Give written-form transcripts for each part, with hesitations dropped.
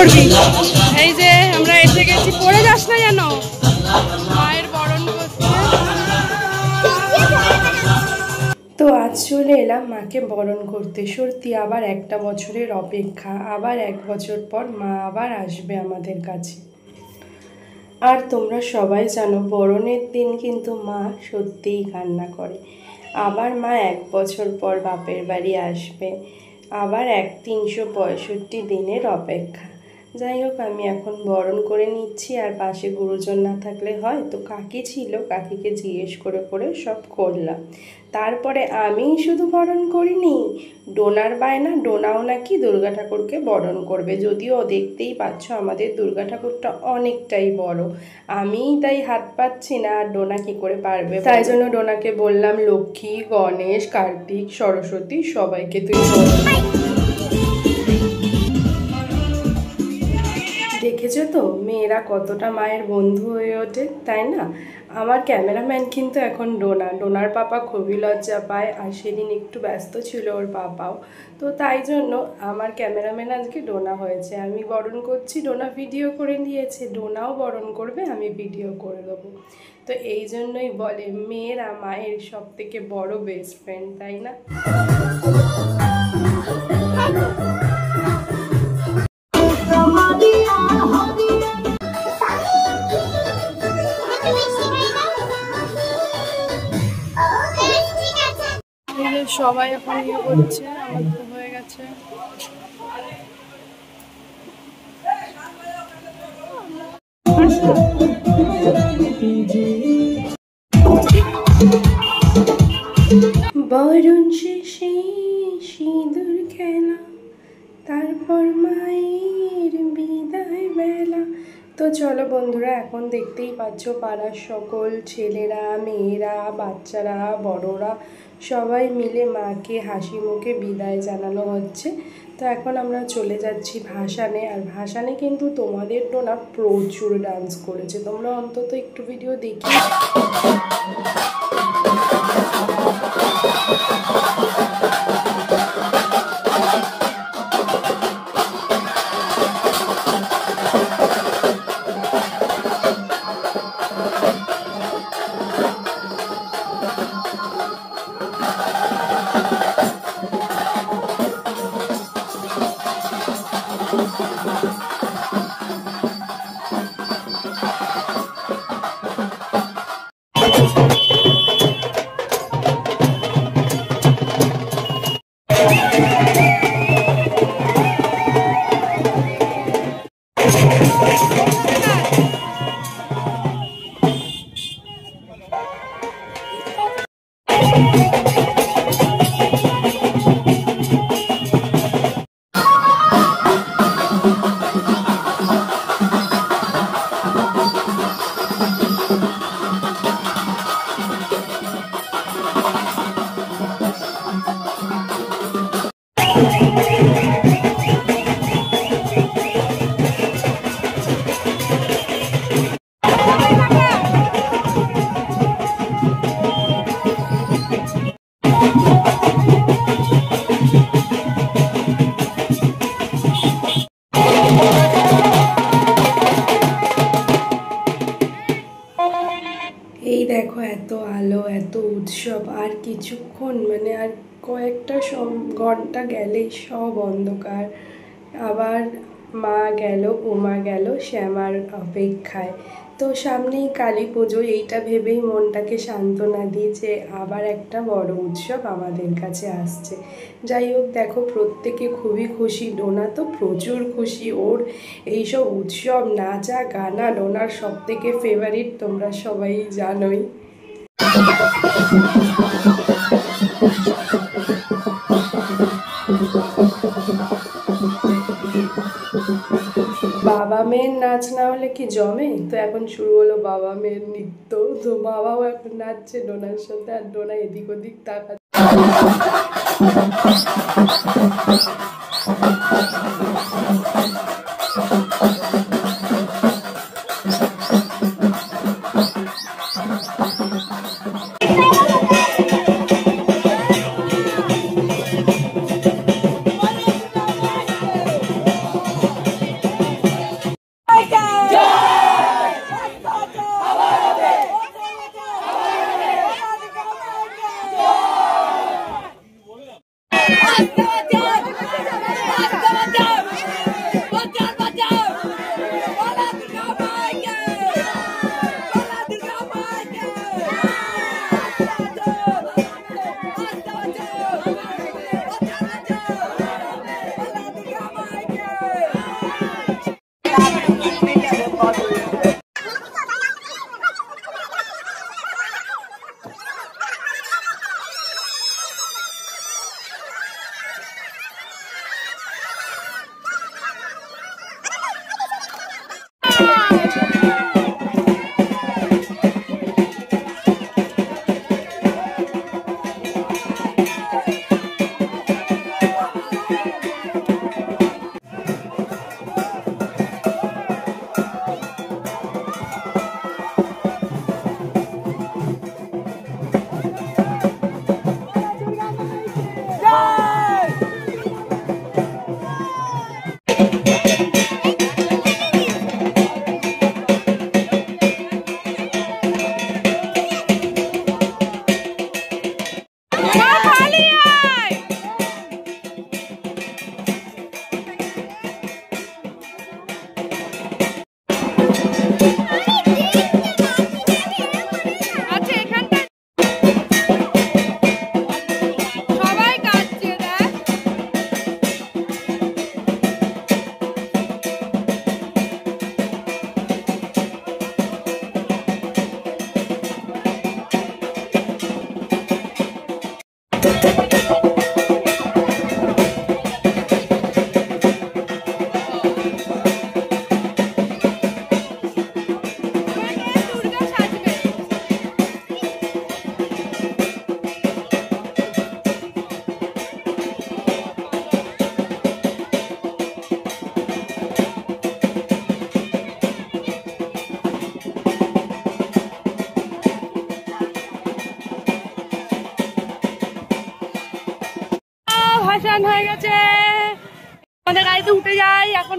করবি। এই যে আমরা এসে গেছি, পড়ে যাস না যেন। মায়ের বরণ করছে। তো আজ চলে এলাম মাকে বরণ করতে। সত্যি আবার একটা বছরের অপেক্ষা, আবার 1 বছর পর মা আবার আসবে আমাদের কাছে। আর তোমরা সবাই জানো বরণের দিন কিন্তু মা সত্যিই কান্না করে। আবার মা 1 বছর পর বাপের বাড়ি আসবে, আবার 365 দিনের অপেক্ষা। যাই হোক, আমি এখন বরণ করে নিচ্ছি। আর পাশে গুরুজন না থাকলে হয়, তো কাকি ছিল, কাকিকে জিজ্ঞেস করে করে সব করলাম। তারপরে আমি শুধু বরণ করিনি, ডোনার বায়না, ডোনাও নাকি দুর্গা ঠাকুরকে বরণ করবে। যদিও দেখতেই পাচ্ছ আমাদের দুর্গা ঠাকুরটা অনেকটাই বড়, আমিই তাই হাত পাচ্ছি না, আর ডোনা কী করে পারবে। তাই জন্য ডোনাকে বললাম, লক্ষ্মী, গণেশ, কার্তিক, সরস্বতী সবাইকে তুই বল। দেখেছো তো মেয়েরা কতটা মায়ের বন্ধু হয়ে ওঠে, তাই না? আমার ক্যামেরাম্যান কিন্তু এখন ডোনার পাপা খুবই লজ্জা পায়, আর সেদিন একটু ব্যস্ত ছিল ওর পাপাও, তো তাই জন্য আমার ক্যামেরাম্যান আজকে ডোনা হয়েছে। আমি বরণ করছি, ডোনা ভিডিও করে নিয়েছে, ডোনাও বরণ করবে, আমি ভিডিও করে দেবো। তো এই জন্যই বলে মেয়েরা মায়ের সব থেকে বড় বেস্ট ফ্রেন্ড, তাই না? সবাই এখন ইয়ে করছে, আমার তো হয়ে গেছে। বরণ শেষে সিঁদুর খেলা, তারপর মায়ের বিদায় বেলা। তো চলো বন্ধুরা, এখন দেখতেই পাচ্ছ পাড়ার সকল ছেলেরা, মেয়েরা, বাচ্চারা, বড়রা সবাই মিলে মাকে হাসি মুখে বিদায় জানানো হচ্ছে। তো এখন আমরা চলে যাচ্ছি ভাসানে। আর ভাসানে কিন্তু তোমাদের ডোনা প্রচুর ডান্স করেছে, তোমরা অন্তত একটু ভিডিও দেখি। এই দেখো এত আলো, এত উৎসব, আর কিছুক্ষণ মানে আর কয়েকটা ঘন্টা গেলেই সব অন্ধকার। আবার মা গেল, উমা গেল শ্যামার অপেক্ষায়। তো সামনেই কালী পুজো, এইটা ভেবেই মনটাকে সান্ত্বনা দিই যে আবার একটা বড় উৎসব আমাদের কাছে আসছে। যাই হোক, দেখো প্রত্যেকে খুবই খুশি, ডোনা তো প্রচুর খুশি। ওর এইসব উৎসব, নাচা গানা ডোনার সব থেকে ফেভারিট, তোমরা সবাই জানোই। বাবা মেয়ের নাচ না হলে কি জমে? তো এখন শুরু হলো বাবা মেয়ের নৃত্য। তো বাবাও এখন নাচছে ডোনার সাথে, আর ডোনা এদিক ওদিক তাকাচ্ছে।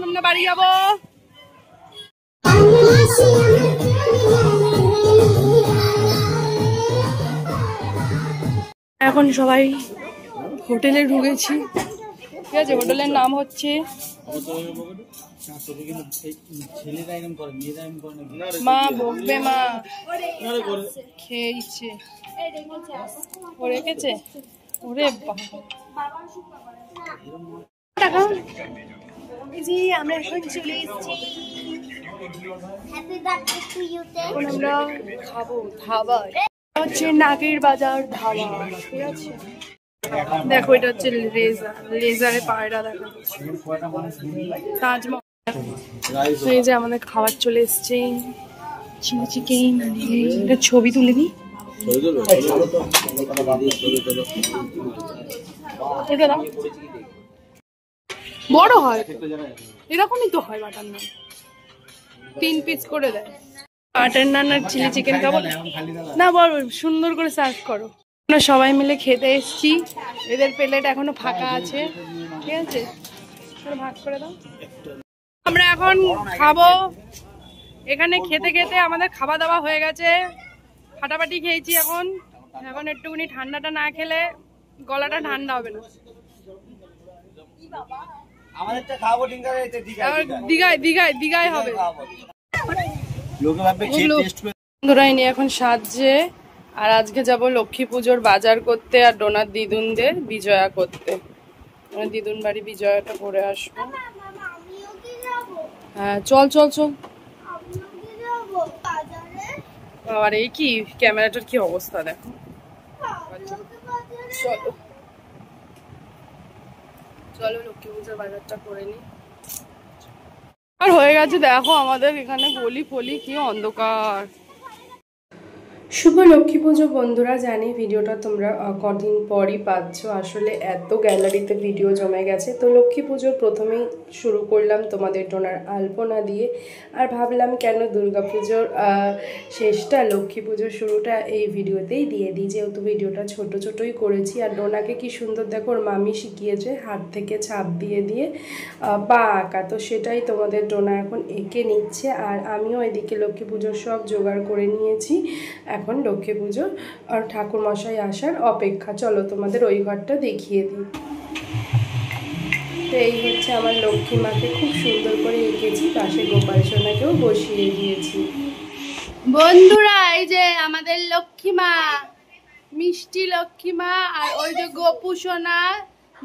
আমরা বাড়ি যাবো। এখন সবাই হোটেলে ঢুকেছি, ঠিক আছে। হোটেলের নাম হচ্ছে মা বকবে মা, খেয়ে ইচ্ছে ও রেখেছে। ওরে টাকা জি, আমরা এখন চলে এসেছি, আমরা খাবো ধাবায়, হচ্ছে নাগের বাজার ধাবা, ঠিক আছে। দেখো এটা হচ্ছে লেজারে পায়রা দেখা যাচ্ছে, তাজমহল। এই যে আমাদের খাবার চলে এসছে, চিলি চিকেন। এটা ছবি তুলে নি, বড় হয় এরকমই তো হয়। বাটার নান 3 পিস করে দেয়। বাটার নান আর চিলি চিকেন খাবো না, বল সুন্দর করে সার্ভ করো। আমরা সবাই মিলে খেতে এসেছি, এদের প্লেট এখনো ফাঁকা আছে, ঠিক আছে, ভাগ করে দাও। আমরা এখন খাবো। এখানে খেতে খেতে আমাদের খাওয়া দাওয়া হয়ে গেছে, ফাটাফাটি খেয়েছি। এখন এখন একটুখানি ঠান্ডাটা না খেলে গলাটা ঠান্ডা হবে না। দীঘায় হবে। এখন সাজছে, আর আজকে যাব লক্ষ্মী পুজোর বাজার করতে আর ডোনার দিদুনদের বিজয়া করতে। দিদুন বাড়ি বিজয়াটা করে আসবো। হ্যাঁ চল চল চল। আর এই কি ক্যামেরাটার কি অবস্থা দেখো। চলো চলো লক্ষ্মী পুজোর বাজারটা করে নি। আর হয়ে গেছে দেখো আমাদের এখানে গলি ফলি কি অন্ধকার। শুভ লক্ষ্মী পুজো বন্ধুরা। জানি ভিডিওটা তোমরা কদিন পরই পাচ্ছ, আসলে এত গ্যালারিতে ভিডিও জমে গেছে। তো লক্ষ্মী পুজোর প্রথমেই শুরু করলাম তোমাদের ডোনার আলপনা দিয়ে, আর ভাবলাম কেন দুর্গা পুজোর শেষটা লক্ষ্মী পুজোর শুরুটা এই ভিডিওতেই দিয়ে দিই, যেহেতু ভিডিওটা ছোটোই করেছি। আর ডোনাকে কি সুন্দর দেখো ওর মামি শিখিয়েছে হাত থেকে ছাপ দিয়ে দিয়ে পা আঁকা, তো সেটাই তোমাদের ডোনা এখন এঁকে নিচ্ছে। আর আমিও এদিকে লক্ষ্মী পুজোর সব জোগাড় করে নিয়েছি। এখন লক্ষ্মী পুজো আর ঠাকুর মশাই আসার অপেক্ষা। চলো তোমাদের ওই ঘরটা দেখিয়ে দিই। তো এই হচ্ছে আমার লক্ষ্মী মাকে খুব সুন্দর করে এঁকেছি, পাশে গোপাল সোনাকেও বসিয়ে দিয়েছি। বন্ধুরা এই যে আমাদের লক্ষ্মী মা, মিষ্টি লক্ষ্মী মা, আর ওই যে গোপু সোনা,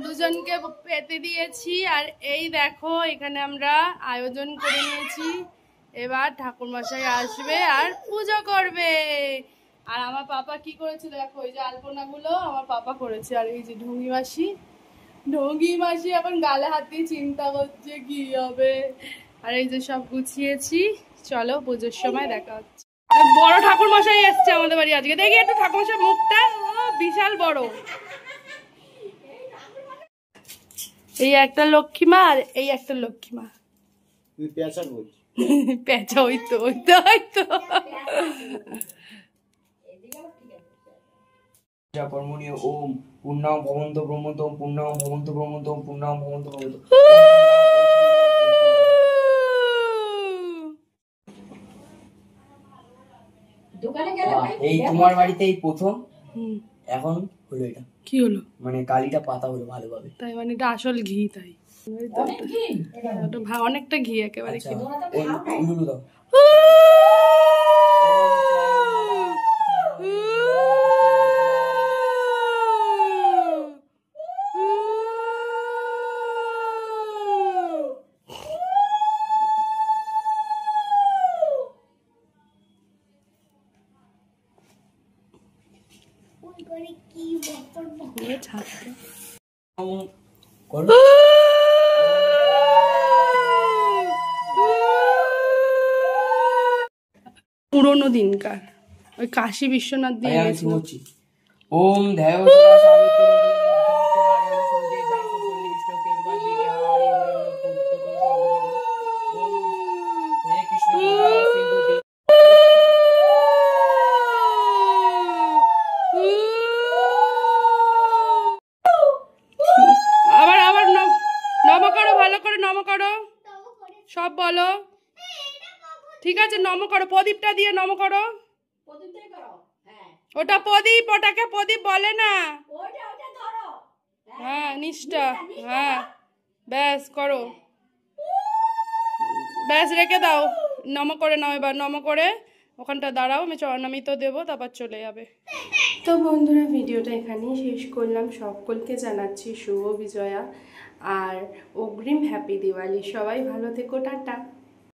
দুজনকে পেতে দিয়েছি। আর এই দেখো এখানে আমরা আয়োজন করে নিয়েছি, এবার ঠাকুর মশাই আসবে আর পুজো করবে। আর আমার পাপা কি করেছে দেখো, এই যে আলপনাগুলো আমার পাপা করেছে। আর এই যে ঢঙ্গি মাসি এখন গালে হাত দিয়ে চিন্তা করছে কি হবে। আর এই যে সব গুছিয়েছি, চলো পুজোর সময় দেখা হচ্ছে। বড় ঠাকুর মশাই এসছে আমাদের বাড়ি আজকে, দেখি একটু ঠাকুর মশাই মুখটা বিশাল বড়। এই একটা লক্ষ্মী মা আর এই একটা লক্ষ্মী মা। পেঁচা হইতো ওম পূর্ণাম ভবন্ত ব্রহ্মন্ত পূর্ণাম ভবন্ত ব্রহ্মন্ত পূর্ণাম ভবন্ত ব্রহ্মন্ত। এই তোমার বাড়িতে এই প্রথম এখন হলো এটা। কি হলো? মানে কালিটা পাতা হলো ভালোভাবে, তাই মানে এটা আসল ঘি, তাই অনেকটা ঘি একেবারে। দাও পুরোনো দিনকার ওই কাশী বিশ্বনাথ দিয়ে গেছিল। ওম ধ্যায় আবার নম করো, ভালো করে নম করো। সব বলো। ঠিক আছে, নম করো, প্রদীপটা দিয়ে নম করো। ওটা প্রদীপ, ওটাকে প্রদীপ বলে না। হ্যাঁ, নিষ্ঠা। হ্যাঁ, ব্যাস করো, ব্যাস রেখে দাও। নম করে নাও, এবার নম করে ওখানটা দাঁড়াও, আমি চরণামিত দেবো, তারপর চলে যাবে। তো বন্ধুরা, ভিডিওটা এখানেই শেষ করলাম। সকলকে জানাচ্ছি শুভ বিজয়া আর অগ্রিম হ্যাপি দিওয়ালি। সবাই ভালো থেকো, টাটা।